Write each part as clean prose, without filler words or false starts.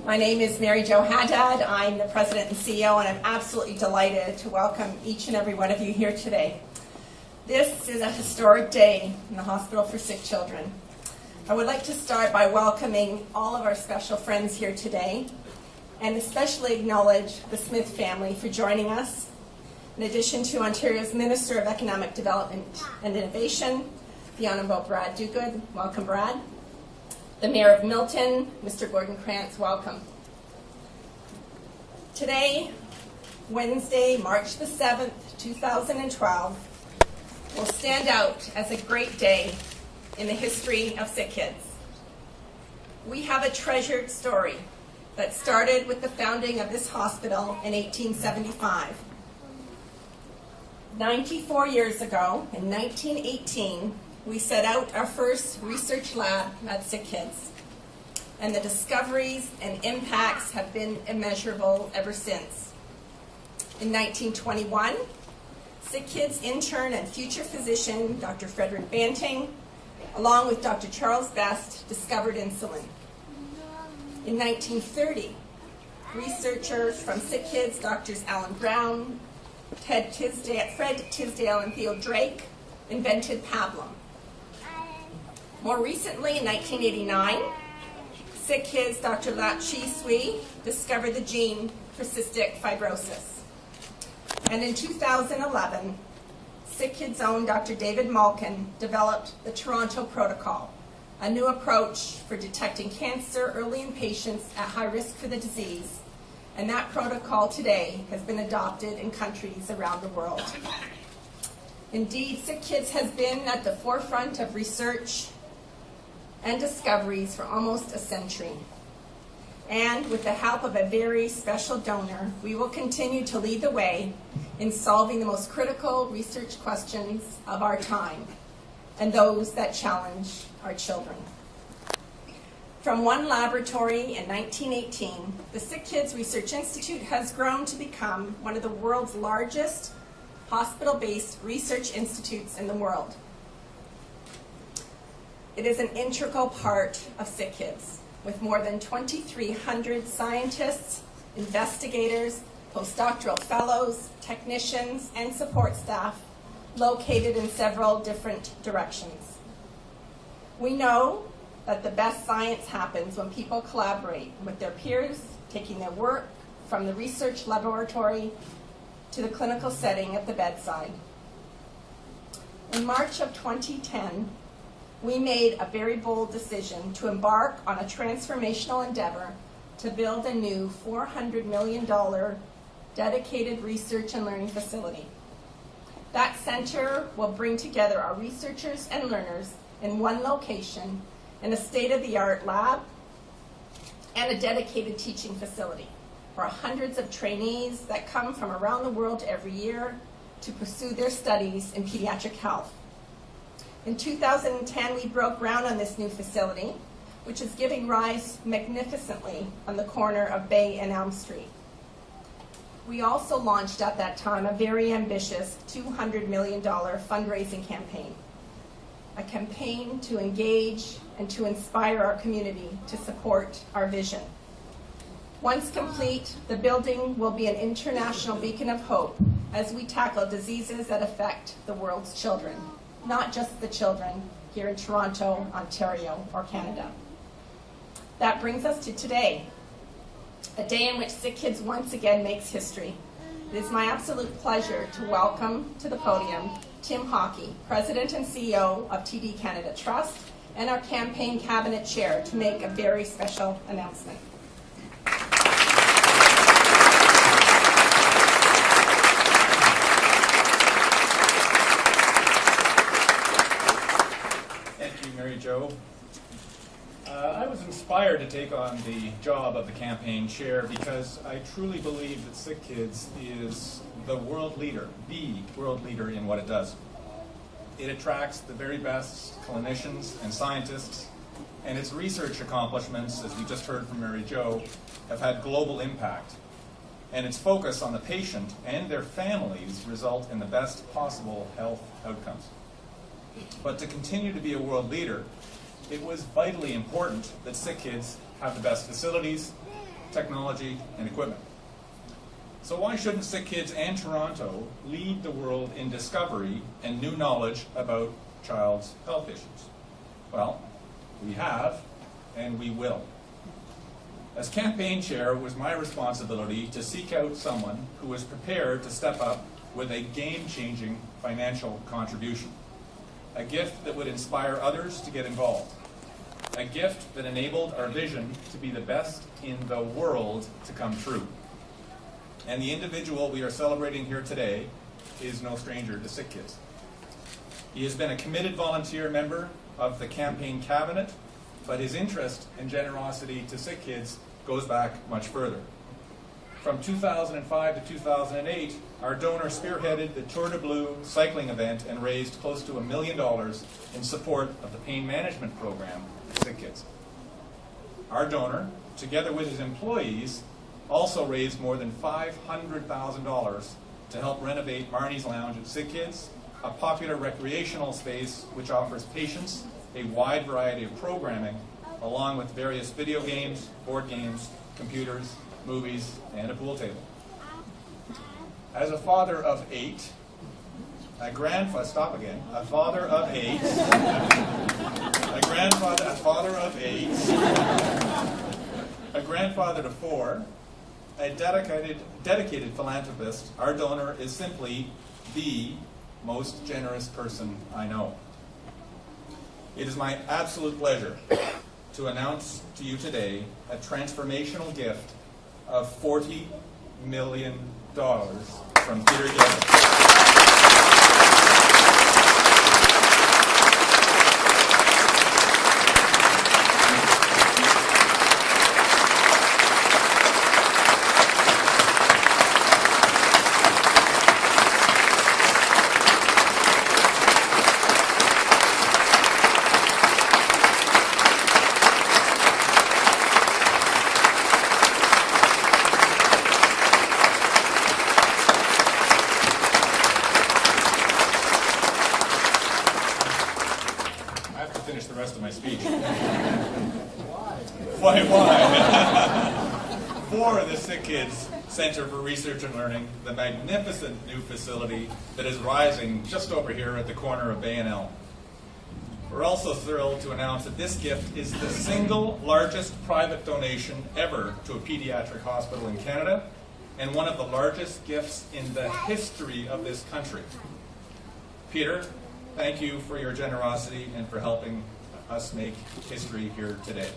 My name is Mary Jo Haddad. I'm the President and CEO, and I'm absolutely delighted to welcome each and every one of you here today. This is a historic day in the Hospital for Sick Children. I would like to start by welcoming all of our special friends here today, and especially acknowledge the Smith family for joining us, in addition to Ontario's Minister of Economic Development and Innovation, the Honourable Brad Dogood. Welcome, Brad. The Mayor of Milton, Mr. Gordon Krantz, welcome. Today, Wednesday, March the 7th, 2012, will stand out as a great day in the history of Sick Kids. We have a treasured story that started with the founding of this hospital in 1875. 94 years ago, in 1918, we set out our first research lab at Sick Kids, and the discoveries and impacts have been immeasurable ever since. In 1921, Sick Kids intern and future physician Dr. Frederick Banting, along with Dr. Charles Best, discovered insulin. In 1930, researchers from Sick Kids, Drs. Alan Brown, Fred Tisdale, and Theo Drake, invented pablum. More recently, in 1989, Sick Kids' Dr. Lat Chi Sui discovered the gene for cystic fibrosis. And in 2011, Sick Kids' own Dr. David Malkin developed the Toronto Protocol, a new approach for detecting cancer early in patients at high risk for the disease. And that protocol today has been adopted in countries around the world. Indeed, Sick Kids has been at the forefront of research and discoveries for almost a century. And with the help of a very special donor, we will continue to lead the way in solving the most critical research questions of our time and those that challenge our children. From one laboratory in 1918, the Sick Kids Research Institute has grown to become one of the world's largest hospital-based research institutes in the world. It is an integral part of Sick Kids, with more than 2,300 scientists, investigators, postdoctoral fellows, technicians, and support staff located in several different directions. We know that the best science happens when people collaborate with their peers, taking their work from the research laboratory to the clinical setting at the bedside. In March of 2010, we made a very bold decision to embark on a transformational endeavor to build a new $400 million dedicated research and learning facility. That center will bring together our researchers and learners in one location in a state-of-the-art lab and a dedicated teaching facility for hundreds of trainees that come from around the world every year to pursue their studies in pediatric health. In 2010, we broke ground on this new facility, which is giving rise magnificently on the corner of Bay and Elm Street. We also launched at that time a very ambitious $200 million fundraising campaign, a campaign to engage and to inspire our community to support our vision. Once complete, the building will be an international beacon of hope as we tackle diseases that affect the world's children, not just the children here in Toronto, Ontario, or Canada. That brings us to today, a day in which Sick Kids once again makes history. It is my absolute pleasure to welcome to the podium Tim Hawkey, President and CEO of TD Canada Trust, and our campaign cabinet chair to make a very special announcement. Mary Jo. I was inspired to take on the job of the campaign chair because I truly believe that Sick Kids is the world leader in what it does. It attracts the very best clinicians and scientists, and its research accomplishments, as we just heard from Mary Jo, have had global impact. And its focus on the patient and their families result in the best possible health outcomes. But to continue to be a world leader, it was vitally important that Sick Kids have the best facilities, technology, and equipment. So why shouldn't Sick Kids and Toronto lead the world in discovery and new knowledge about child's health issues? Well, we have, and we will. As campaign chair, it was my responsibility to seek out someone who was prepared to step up with a game-changing financial contribution, a gift that would inspire others to get involved, a gift that enabled our vision to be the best in the world to come true. And the individual we are celebrating here today is no stranger to Sick Kids. He has been a committed volunteer member of the campaign cabinet, but his interest and generosity to Sick Kids goes back much further. From 2005 to 2008, our donor spearheaded the Tour de Blue cycling event and raised close to $1 million in support of the pain management program for Sick Kids. Our donor, together with his employees, also raised more than $500,000 to help renovate Marnie's Lounge at Sick Kids, a popular recreational space which offers patients a wide variety of programming, along with various video games, board games, computers, movies, and a pool table. As a father of 8, a father of 8, a father of 8, a grandfather to 4, a dedicated philanthropist, our donor is simply the most generous person I know. It is my absolute pleasure to announce to you today a transformational gift of $40 million from Peter Gilman. Finish the rest of my speech. Why? For the Sick Kids Center for Research and Learning, the magnificent new facility that is rising just over here at the corner of Bay and Elm. We're also thrilled to announce that this gift is the single largest private donation ever to a pediatric hospital in Canada, and one of the largest gifts in the history of this country. Peter, thank you for your generosity and for helping us make history here today.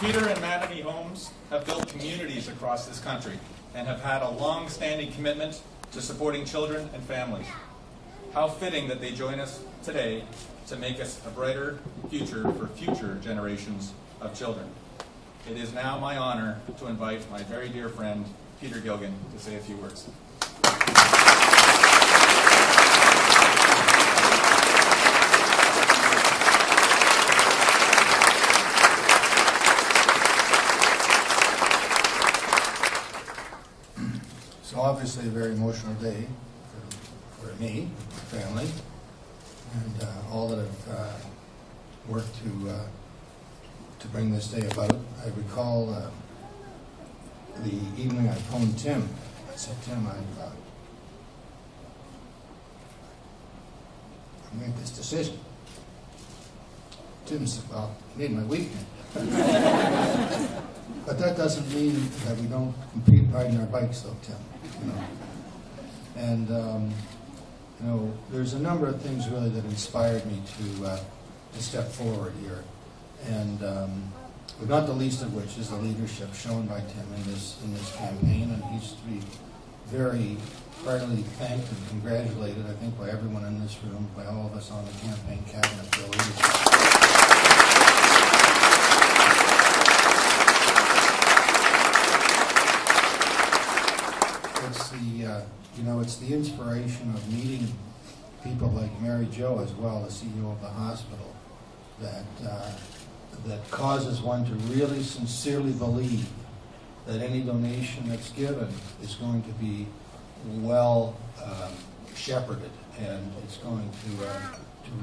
Peter and Madame Holmes have built communities across this country and have had a long-standing commitment to supporting children and families. How fitting that they join us today to make us a brighter future for future generations of children. It is now my honor to invite my very dear friend, Peter Gilgan, to say a few words. So obviously a very emotional day for me, family, and all that have worked to bring this day about. I recall the evening I phoned Tim. I said, Tim, I made this decision. Tim said, well, you made my weekend. But that doesn't mean that we don't compete riding our bikes, though, Tim. And there's a number of things really that inspired me to step forward here. And not the least of which is the leadership shown by Tim in this campaign, and he's to be very heartily thanked and congratulated, I think, by everyone in this room, by all of us on the campaign cabinet for the leadership. It's the inspiration of meeting people like Mary Jo as well, the CEO of the hospital, that causes one to really sincerely believe that any donation that's given is going to be well shepherded, and it's going to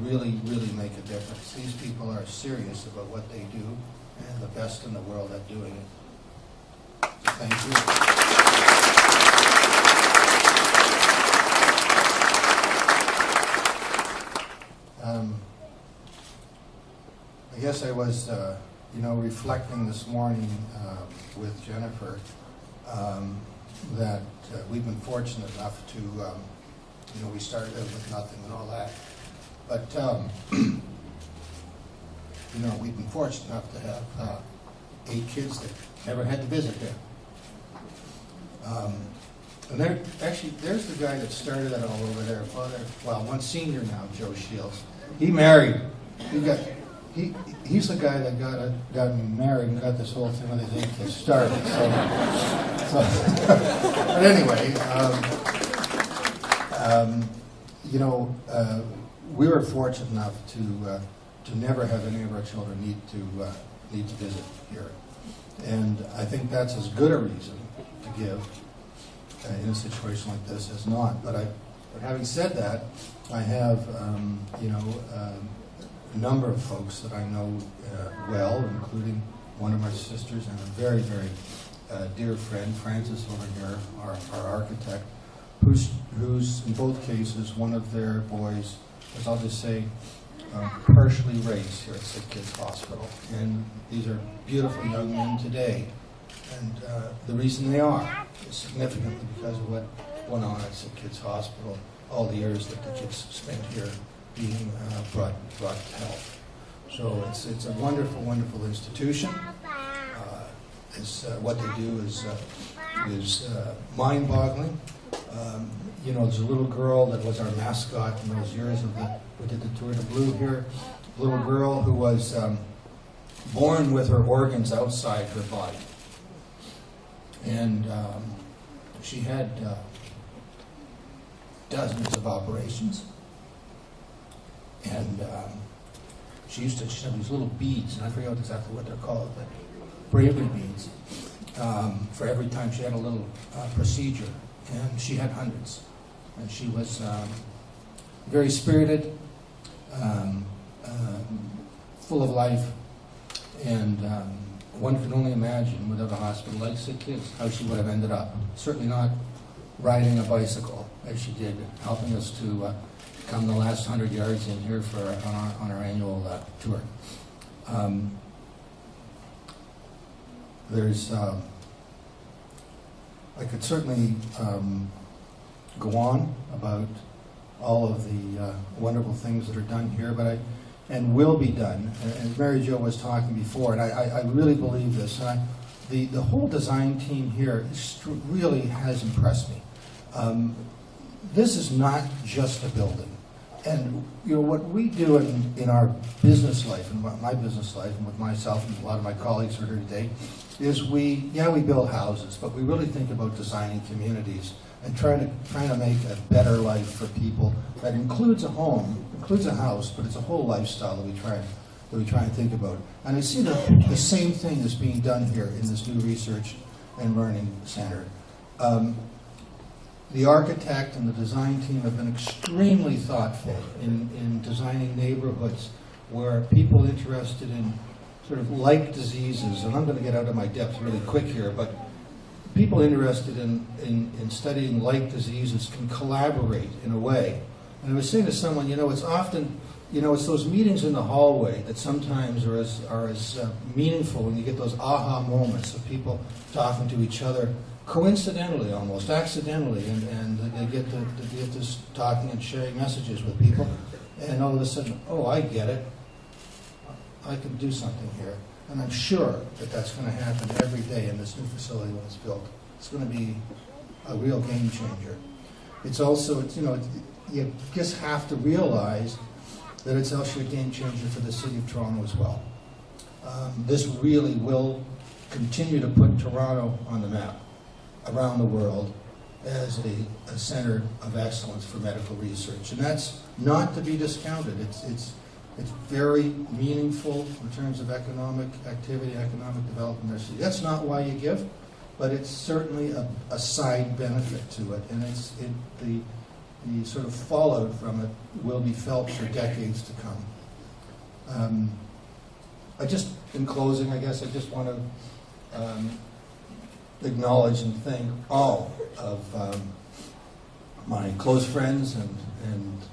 really, really make a difference. These people are serious about what they do, and the best in the world at doing it. Thank you. I guess I was, reflecting this morning with Jennifer that we've been fortunate enough to, we started out with nothing and all that. But, we've been fortunate enough to have 8 kids that never had to visit there. And there's the guy that started it all over there. One senior now, Joe Shields. He married. He's the guy that got me married and got this whole thing with his 8 kids started. But anyway, we were fortunate enough to never have any of our children need to visit here, and I think that's as good a reason to give in a situation like this as not. But having said that, I have a number of folks that I know well, including one of my sisters and a very, very dear friend, Francis over here, our architect, who's in both cases, one of their boys, as I'll just say, partially raised here at Sick Kids Hospital. And these are beautiful young men today. And the reason they are is significantly because of what went on at Sick Kids Hospital, all the years that the kids spent here being brought to health. So it's a wonderful, wonderful institution. What they do is mind-boggling. There's a little girl that was our mascot in those years we did the Tour de Blue here. A little girl who was born with her organs outside her body. And she had dozens of operations. And she had these little beads, and I forget exactly what they're called, but bravery beads, for every time she had a little procedure. And she had hundreds. And she was very spirited, full of life, and one can only imagine without a hospital like Sick Kids how she would have ended up. Certainly not riding a bicycle as she did, helping us to come the last 100 yards in here on our annual tour. I could certainly go on about all of the wonderful things that are done here, and will be done. And Mary Jo was talking before, and I really believe this. And the whole design team here really has impressed me. This is not just a building. And what we do in our business life, in my business life, and with myself and a lot of my colleagues who are here today, is we build houses, but we really think about designing communities and trying to make a better life for people that includes a home, includes a house, but it's a whole lifestyle that we try and think about. And I see the same thing is being done here in this new research and learning center. The architect and the design team have been extremely thoughtful in designing neighborhoods where people interested in sort of like diseases, and I'm going to get out of my depth really quick here, but people interested in studying like diseases can collaborate in a way. And I was saying to someone, it's often, it's those meetings in the hallway that sometimes are as meaningful when you get those aha moments of people talking to each other, coincidentally almost, accidentally, and they get this talking and sharing messages with people, and all of a sudden, oh, I get it. I can do something here. And I'm sure that that's going to happen every day in this new facility when it's built. It's going to be a real game changer. It's also, you just have to realize that it's also a game changer for the City of Toronto as well. This really will continue to put Toronto on the map around the world as a center of excellence for medical research. And that's not to be discounted. It's very meaningful in terms of economic activity, economic development in our city. That's not why you give, but it's certainly a side benefit to it. And the sort of fallout from it will be felt for decades to come. In closing, I guess I just want to acknowledge and thank all of my close friends and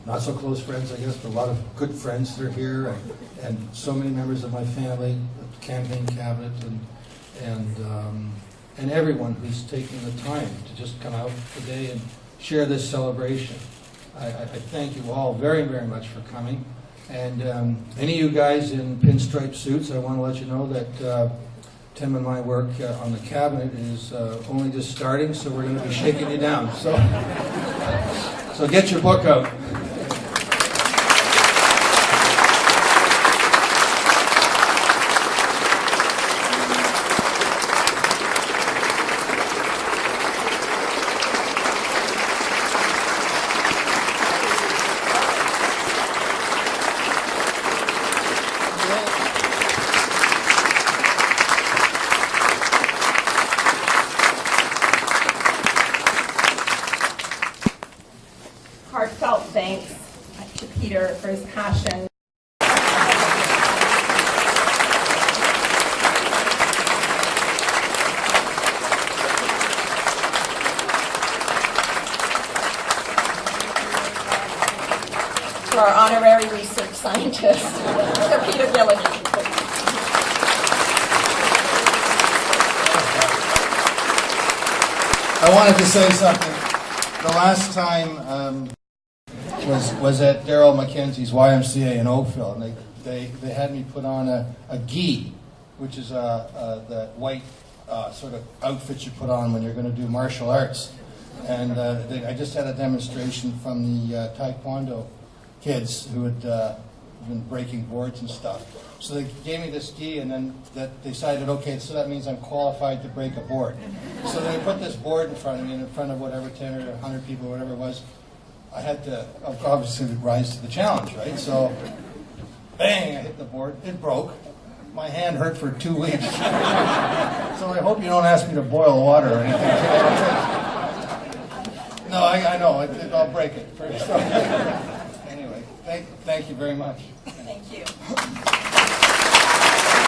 not so close friends, I guess, but a lot of good friends that are here, and so many members of my family, the campaign cabinet, and everyone who's taking the time to just come out today and share this celebration. I thank you all very, very much for coming. And any of you guys in pinstripe suits, I want to let you know that Tim and my work on the cabinet is only just starting, so we're going to be shaking you down. So get your book out. Heartfelt thanks to Peter for his passion. To our honorary research scientist, to Peter Gilligan. I wanted to say something. The last time was at Daryl McKenzie's YMCA in Oakville, and they had me put on a gi, which is that white sort of outfit you put on when you're going to do martial arts. And I just had a demonstration from the Taekwondo kids who had been breaking boards and stuff. So they gave me this gi, and then they decided, okay, so that means I'm qualified to break a board. So they put this board in front of me, and in front of whatever 10 or 100 people, whatever it was, I had to obviously rise to the challenge, right? So, bang, I hit the board. It broke. My hand hurt for 2 weeks. So I hope you don't ask me to boil water or anything. No, I know. I'll break it first. Anyway, thank you very much. Thank you.